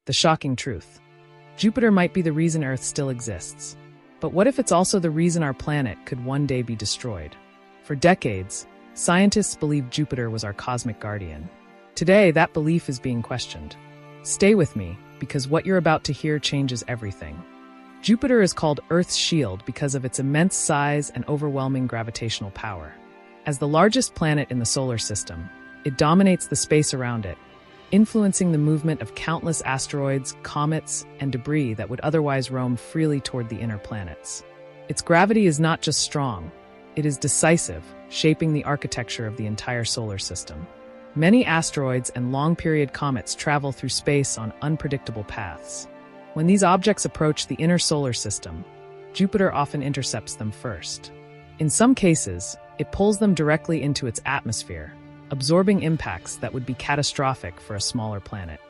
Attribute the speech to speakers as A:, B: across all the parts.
A: The shocking truth. Jupiter might be the reason Earth still exists. But what if it's also the reason our planet could one day be destroyed? For decades, scientists believed Jupiter was our cosmic guardian. Today, that belief is being questioned. Stay with me, because what you're about to hear changes everything. Jupiter is called Earth's shield because of its immense size and overwhelming gravitational power. As the largest planet in the solar system, it dominates the space around it, influencing the movement of countless asteroids, comets, and debris that would otherwise roam freely toward the inner planets. Its gravity is not just strong, it is decisive, shaping the architecture of the entire solar system. Many asteroids and long-period comets travel through space on unpredictable paths. When these objects approach the inner solar system, Jupiter often intercepts them first. In some cases, it pulls them directly into its atmosphere, absorbing impacts that would be catastrophic for a smaller planet.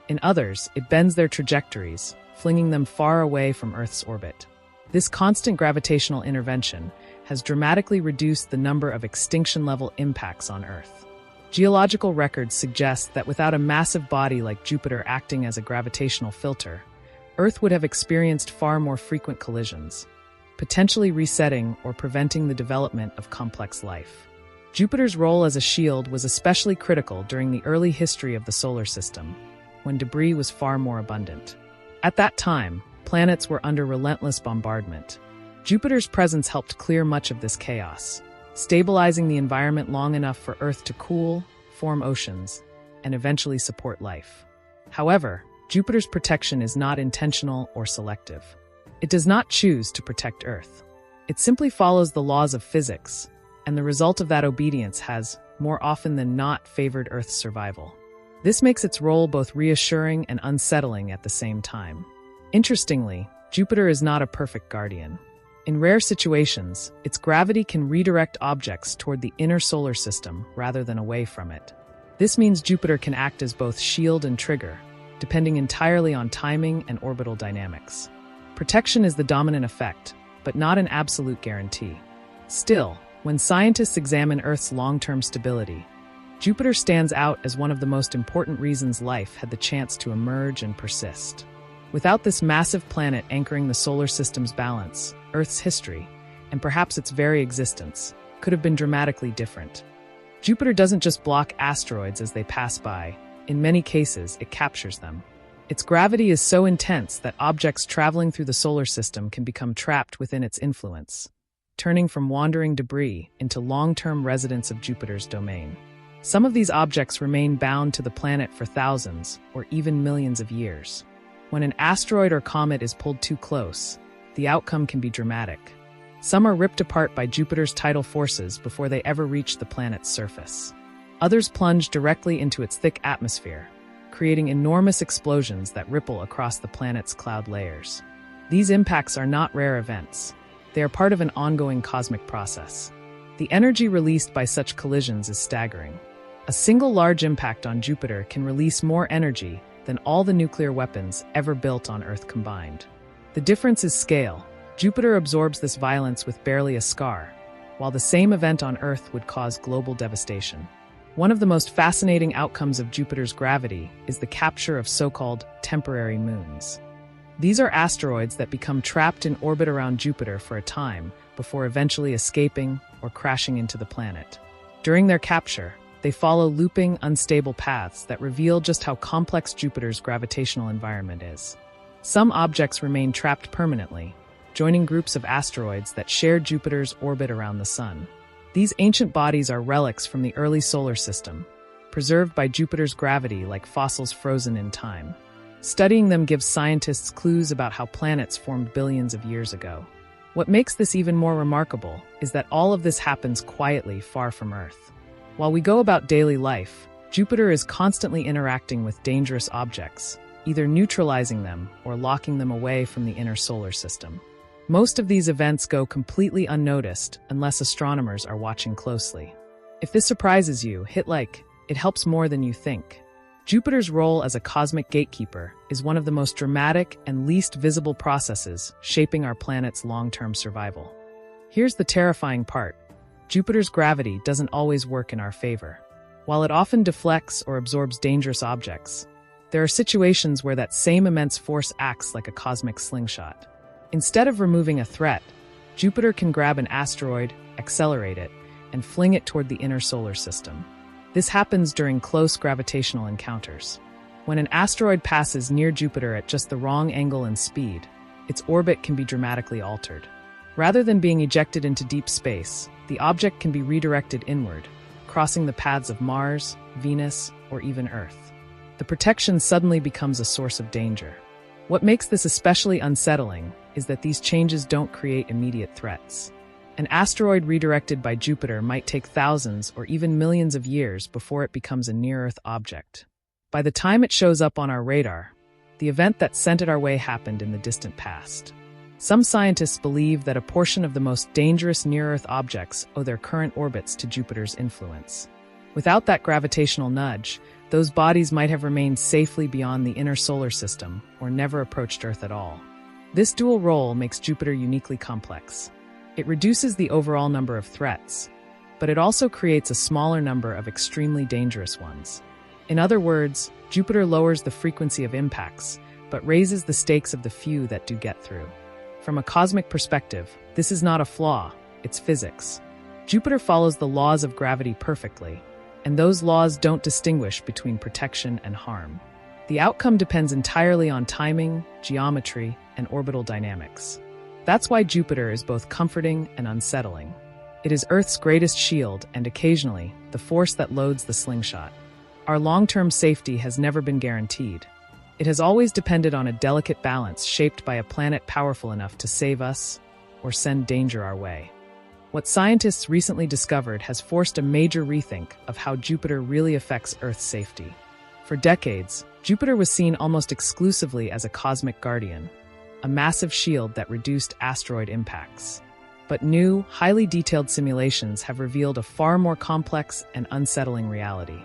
A: In others, it bends their trajectories, flinging them far away from Earth's orbit. This constant gravitational intervention has dramatically reduced the number of extinction-level impacts on Earth. Geological records suggest that without a massive body like Jupiter acting as a gravitational filter, Earth would have experienced far more frequent collisions, potentially resetting or preventing the development of complex life. Jupiter's role as a shield was especially critical during the early history of the solar system, when debris was far more abundant. At that time, planets were under relentless bombardment. Jupiter's presence helped clear much of this chaos, stabilizing the environment long enough for Earth to cool, form oceans, and eventually support life. However, Jupiter's protection is not intentional or selective. It does not choose to protect Earth. It simply follows the laws of physics, and the result of that obedience has, more often than not, favored Earth's survival. This makes its role both reassuring and unsettling at the same time. Interestingly, Jupiter is not a perfect guardian. In rare situations, its gravity can redirect objects toward the inner solar system rather than away from it. This means Jupiter can act as both shield and trigger, depending entirely on timing and orbital dynamics. Protection is the dominant effect, but not an absolute guarantee. Still, when scientists examine Earth's long-term stability, Jupiter stands out as one of the most important reasons life had the chance to emerge and persist. Without this massive planet anchoring the solar system's balance, Earth's history, and perhaps its very existence, could have been dramatically different. Jupiter doesn't just block asteroids as they pass by. In many cases, it captures them. Its gravity is so intense that objects traveling through the solar system can become trapped within its influence, turning from wandering debris into long-term residents of Jupiter's domain. Some of these objects remain bound to the planet for thousands or even millions of years. When an asteroid or comet is pulled too close, the outcome can be dramatic. Some are ripped apart by Jupiter's tidal forces before they ever reach the planet's surface. Others plunge directly into its thick atmosphere, creating enormous explosions that ripple across the planet's cloud layers. These impacts are not rare events. They are part of an ongoing cosmic process. The energy released by such collisions is staggering. A single large impact on Jupiter can release more energy than all the nuclear weapons ever built on Earth combined. The difference is scale. Jupiter absorbs this violence with barely a scar, while the same event on Earth would cause global devastation. One of the most fascinating outcomes of Jupiter's gravity is the capture of so-called temporary moons. These are asteroids that become trapped in orbit around Jupiter for a time before eventually escaping or crashing into the planet. During their capture, they follow looping, unstable paths that reveal just how complex Jupiter's gravitational environment is. Some objects remain trapped permanently, joining groups of asteroids that share Jupiter's orbit around the Sun. These ancient bodies are relics from the early solar system, preserved by Jupiter's gravity like fossils frozen in time. Studying them gives scientists clues about how planets formed billions of years ago. What makes this even more remarkable is that all of this happens quietly far from Earth. While we go about daily life, Jupiter is constantly interacting with dangerous objects, either neutralizing them or locking them away from the inner solar system. Most of these events go completely unnoticed unless astronomers are watching closely. If this surprises you, hit like. It helps more than you think. Jupiter's role as a cosmic gatekeeper is one of the most dramatic and least visible processes shaping our planet's long-term survival. Here's the terrifying part. Jupiter's gravity doesn't always work in our favor. While it often deflects or absorbs dangerous objects, there are situations where that same immense force acts like a cosmic slingshot. Instead of removing a threat, Jupiter can grab an asteroid, accelerate it, and fling it toward the inner solar system. This happens during close gravitational encounters. When an asteroid passes near Jupiter at just the wrong angle and speed, its orbit can be dramatically altered. Rather than being ejected into deep space, the object can be redirected inward, crossing the paths of Mars, Venus, or even Earth. The protection suddenly becomes a source of danger. What makes this especially unsettling is that these changes don't create immediate threats. An asteroid redirected by Jupiter might take thousands or even millions of years before it becomes a near-Earth object. By the time it shows up on our radar, the event that sent it our way happened in the distant past. Some scientists believe that a portion of the most dangerous near-Earth objects owe their current orbits to Jupiter's influence. Without that gravitational nudge, those bodies might have remained safely beyond the inner solar system or never approached Earth at all. This dual role makes Jupiter uniquely complex. It reduces the overall number of threats, but it also creates a smaller number of extremely dangerous ones. In other words, Jupiter lowers the frequency of impacts, but raises the stakes of the few that do get through. From a cosmic perspective, this is not a flaw, it's physics. Jupiter follows the laws of gravity perfectly, and those laws don't distinguish between protection and harm. The outcome depends entirely on timing, geometry, and orbital dynamics. That's why Jupiter is both comforting and unsettling. It is Earth's greatest shield and occasionally the force that loads the slingshot. Our long-term safety has never been guaranteed. It has always depended on a delicate balance shaped by a planet powerful enough to save us or send danger our way. What scientists recently discovered has forced a major rethink of how Jupiter really affects Earth's safety. For decades, Jupiter was seen almost exclusively as a cosmic guardian, a massive shield that reduced asteroid impacts. But new, highly detailed simulations have revealed a far more complex and unsettling reality.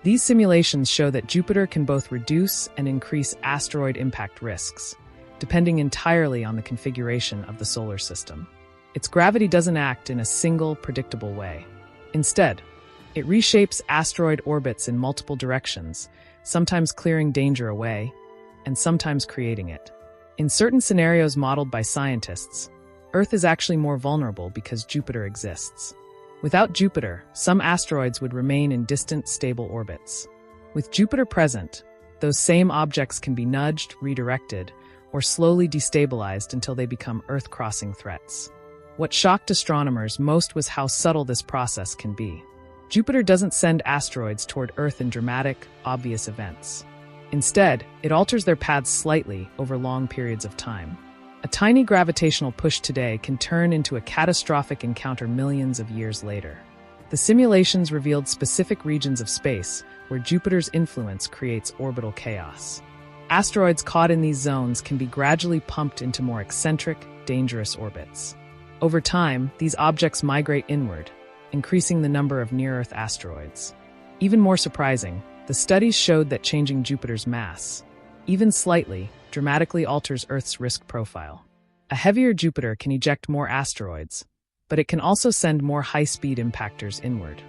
A: These simulations show that Jupiter can both reduce and increase asteroid impact risks, depending entirely on the configuration of the solar system. Its gravity doesn't act in a single, predictable way. Instead, it reshapes asteroid orbits in multiple directions, sometimes clearing danger away, and sometimes creating it. In certain scenarios modeled by scientists, Earth is actually more vulnerable because Jupiter exists. Without Jupiter, some asteroids would remain in distant, stable orbits. With Jupiter present, those same objects can be nudged, redirected, or slowly destabilized until they become Earth-crossing threats. What shocked astronomers most was how subtle this process can be. Jupiter doesn't send asteroids toward Earth in dramatic, obvious events. Instead, it alters their paths slightly over long periods of time. A tiny gravitational push today can turn into a catastrophic encounter millions of years later. The simulations revealed specific regions of space where Jupiter's influence creates orbital chaos. Asteroids caught in these zones can be gradually pumped into more eccentric, dangerous orbits. Over time, these objects migrate inward, increasing the number of near-Earth asteroids. Even more surprising, the studies showed that changing Jupiter's mass, even slightly, dramatically alters Earth's risk profile. A heavier Jupiter can eject more asteroids, but it can also send more high-speed impactors inward.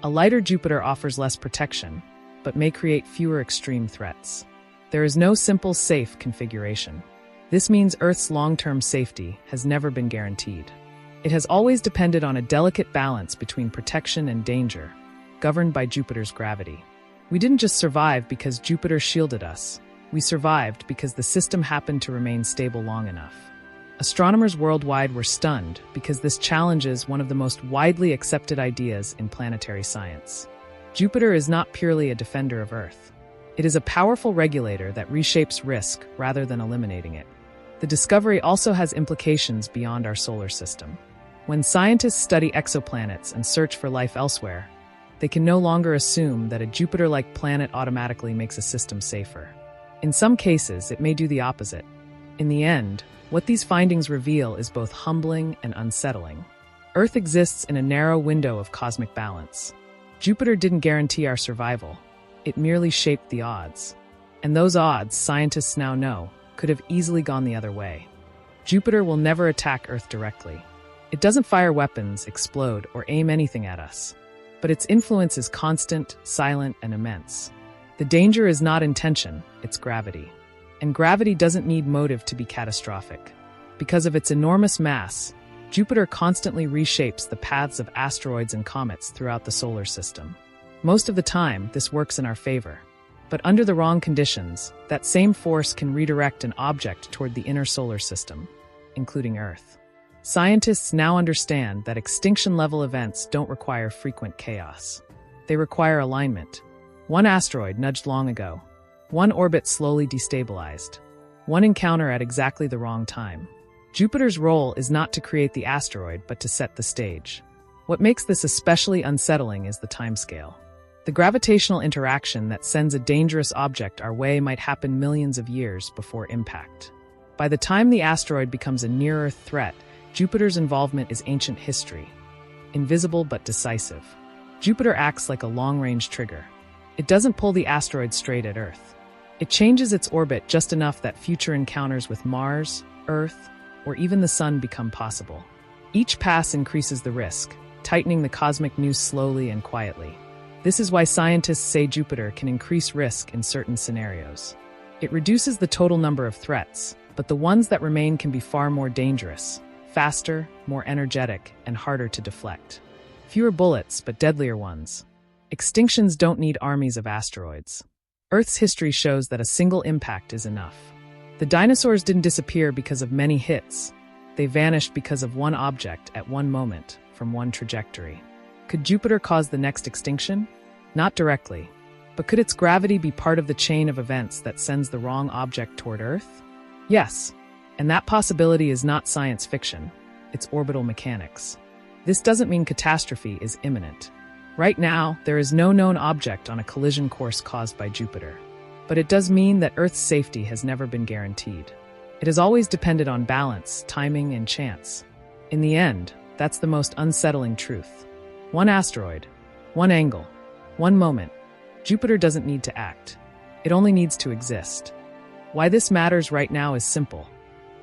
A: A lighter Jupiter offers less protection, but may create fewer extreme threats. There is no simple, safe configuration. This means Earth's long-term safety has never been guaranteed. It has always depended on a delicate balance between protection and danger, governed by Jupiter's gravity. We didn't just survive because Jupiter shielded us. We survived because the system happened to remain stable long enough. Astronomers worldwide were stunned because this challenges one of the most widely accepted ideas in planetary science. Jupiter is not purely a defender of Earth. It is a powerful regulator that reshapes risk rather than eliminating it. The discovery also has implications beyond our solar system. When scientists study exoplanets and search for life elsewhere, they can no longer assume that a Jupiter-like planet automatically makes a system safer. In some cases, it may do the opposite. In the end, what these findings reveal is both humbling and unsettling. Earth exists in a narrow window of cosmic balance. Jupiter didn't guarantee our survival. It merely shaped the odds. And those odds, scientists now know, could have easily gone the other way. Jupiter will never attack Earth directly. It doesn't fire weapons, explode, or aim anything at us. But its influence is constant, silent, and immense. The danger is not intention, it's gravity. And gravity doesn't need motive to be catastrophic. Because of its enormous mass, Jupiter constantly reshapes the paths of asteroids and comets throughout the solar system. Most of the time, this works in our favor. But under the wrong conditions, that same force can redirect an object toward the inner solar system, including Earth. Scientists now understand that extinction-level events don't require frequent chaos. They require alignment. One asteroid nudged long ago. One orbit slowly destabilized. One encounter at exactly the wrong time. Jupiter's role is not to create the asteroid, but to set the stage. What makes this especially unsettling is the timescale. The gravitational interaction that sends a dangerous object our way might happen millions of years before impact. By the time the asteroid becomes a near-Earth threat, Jupiter's involvement is ancient history, invisible but decisive. Jupiter acts like a long-range trigger. It doesn't pull the asteroid straight at Earth. It changes its orbit just enough that future encounters with Mars, Earth, or even the Sun become possible. Each pass increases the risk, tightening the cosmic noose slowly and quietly. This is why scientists say Jupiter can increase risk in certain scenarios. It reduces the total number of threats, but the ones that remain can be far more dangerous, faster, more energetic, and harder to deflect. Fewer bullets, but deadlier ones. Extinctions don't need armies of asteroids. Earth's history shows that a single impact is enough. The dinosaurs didn't disappear because of many hits. They vanished because of one object at one moment, from one trajectory. Could Jupiter cause the next extinction? Not directly. But could its gravity be part of the chain of events that sends the wrong object toward Earth? Yes. And that possibility is not science fiction. It's orbital mechanics. This doesn't mean catastrophe is imminent. Right now, there is no known object on a collision course caused by Jupiter. But it does mean that Earth's safety has never been guaranteed. It has always depended on balance, timing, and chance. In the end, that's the most unsettling truth. One asteroid, one angle, one moment. Jupiter doesn't need to act. It only needs to exist. Why this matters right now is simple.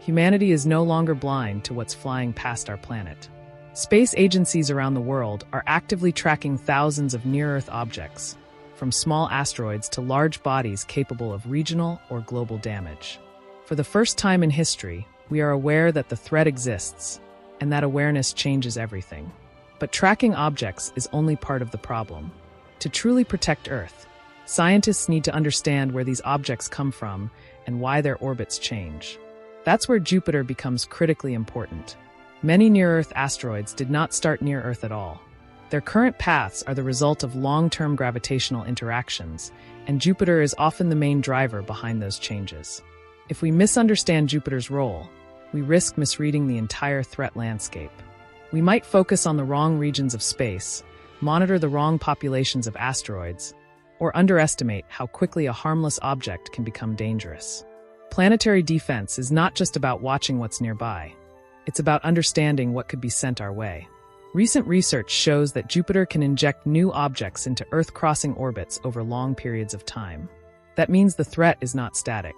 A: Humanity is no longer blind to what's flying past our planet. Space agencies around the world are actively tracking thousands of near-Earth objects, from small asteroids to large bodies capable of regional or global damage. For the first time in history, we are aware that the threat exists, and that awareness changes everything. But tracking objects is only part of the problem. To truly protect Earth, scientists need to understand where these objects come from and why their orbits change. That's where Jupiter becomes critically important. Many near-Earth asteroids did not start near Earth at all. Their current paths are the result of long-term gravitational interactions, and Jupiter is often the main driver behind those changes. If we misunderstand Jupiter's role, we risk misreading the entire threat landscape. We might focus on the wrong regions of space, monitor the wrong populations of asteroids, or underestimate how quickly a harmless object can become dangerous. Planetary defense is not just about watching what's nearby. It's about understanding what could be sent our way. Recent research shows that Jupiter can inject new objects into Earth-crossing orbits over long periods of time. That means the threat is not static.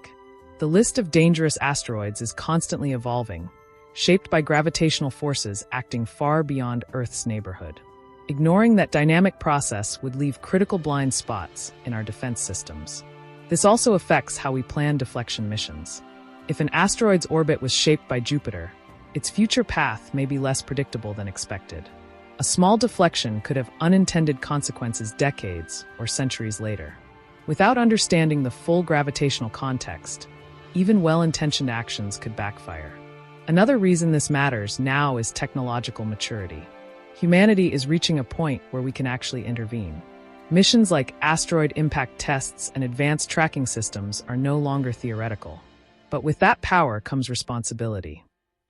A: The list of dangerous asteroids is constantly evolving, shaped by gravitational forces acting far beyond Earth's neighborhood. Ignoring that dynamic process would leave critical blind spots in our defense systems. This also affects how we plan deflection missions. If an asteroid's orbit was shaped by Jupiter, its future path may be less predictable than expected. A small deflection could have unintended consequences decades or centuries later. Without understanding the full gravitational context, even well-intentioned actions could backfire. Another reason this matters now is technological maturity. Humanity is reaching a point where we can actually intervene. Missions like asteroid impact tests and advanced tracking systems are no longer theoretical. But with that power comes responsibility.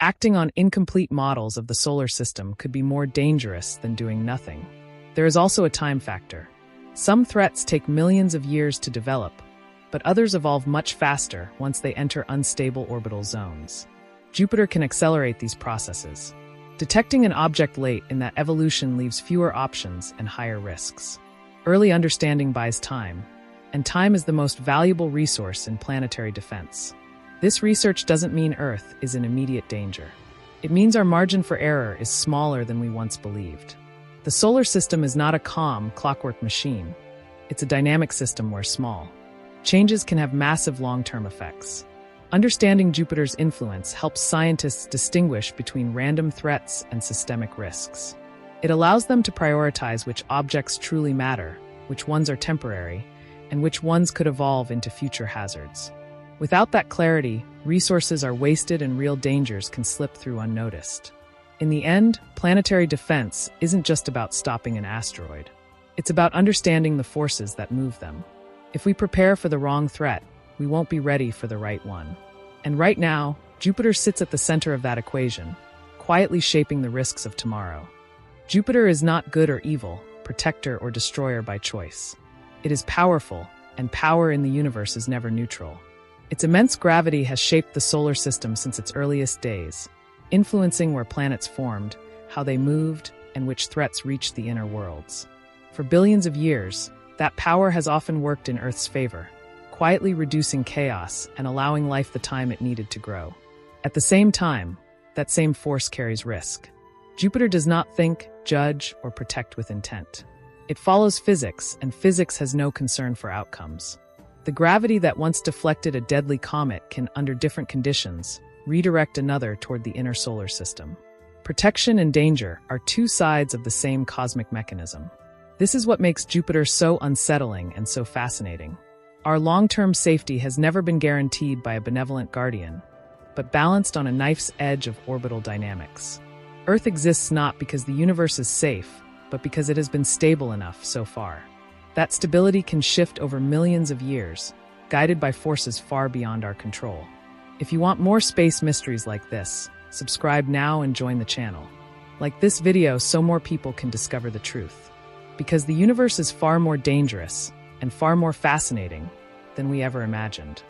A: Acting on incomplete models of the solar system could be more dangerous than doing nothing. There is also a time factor. Some threats take millions of years to develop, but others evolve much faster once they enter unstable orbital zones. Jupiter can accelerate these processes. Detecting an object late in that evolution leaves fewer options and higher risks. Early understanding buys time, and time is the most valuable resource in planetary defense. This research doesn't mean Earth is in immediate danger. It means our margin for error is smaller than we once believed. The solar system is not a calm, clockwork machine. It's a dynamic system where small changes can have massive long-term effects. Understanding Jupiter's influence helps scientists distinguish between random threats and systemic risks. It allows them to prioritize which objects truly matter, which ones are temporary, and which ones could evolve into future hazards. Without that clarity, resources are wasted and real dangers can slip through unnoticed. In the end, planetary defense isn't just about stopping an asteroid. It's about understanding the forces that move them. If we prepare for the wrong threat, we won't be ready for the right one. And right now, Jupiter sits at the center of that equation, quietly shaping the risks of tomorrow. Jupiter is not good or evil, protector or destroyer by choice. It is powerful, and power in the universe is never neutral. Its immense gravity has shaped the solar system since its earliest days, influencing where planets formed, how they moved, and which threats reached the inner worlds. For billions of years, that power has often worked in Earth's favor, quietly reducing chaos and allowing life the time it needed to grow. At the same time, that same force carries risk. Jupiter does not think, judge, or protect with intent. It follows physics, and physics has no concern for outcomes. The gravity that once deflected a deadly comet can, under different conditions, redirect another toward the inner solar system. Protection and danger are two sides of the same cosmic mechanism. This is what makes Jupiter so unsettling and so fascinating. Our long-term safety has never been guaranteed by a benevolent guardian, but balanced on a knife's edge of orbital dynamics. Earth exists not because the universe is safe, but because it has been stable enough so far. That stability can shift over millions of years, guided by forces far beyond our control. If you want more space mysteries like this, subscribe now and join the channel. Like this video so more people can discover the truth. Because the universe is far more dangerous and far more fascinating than we ever imagined.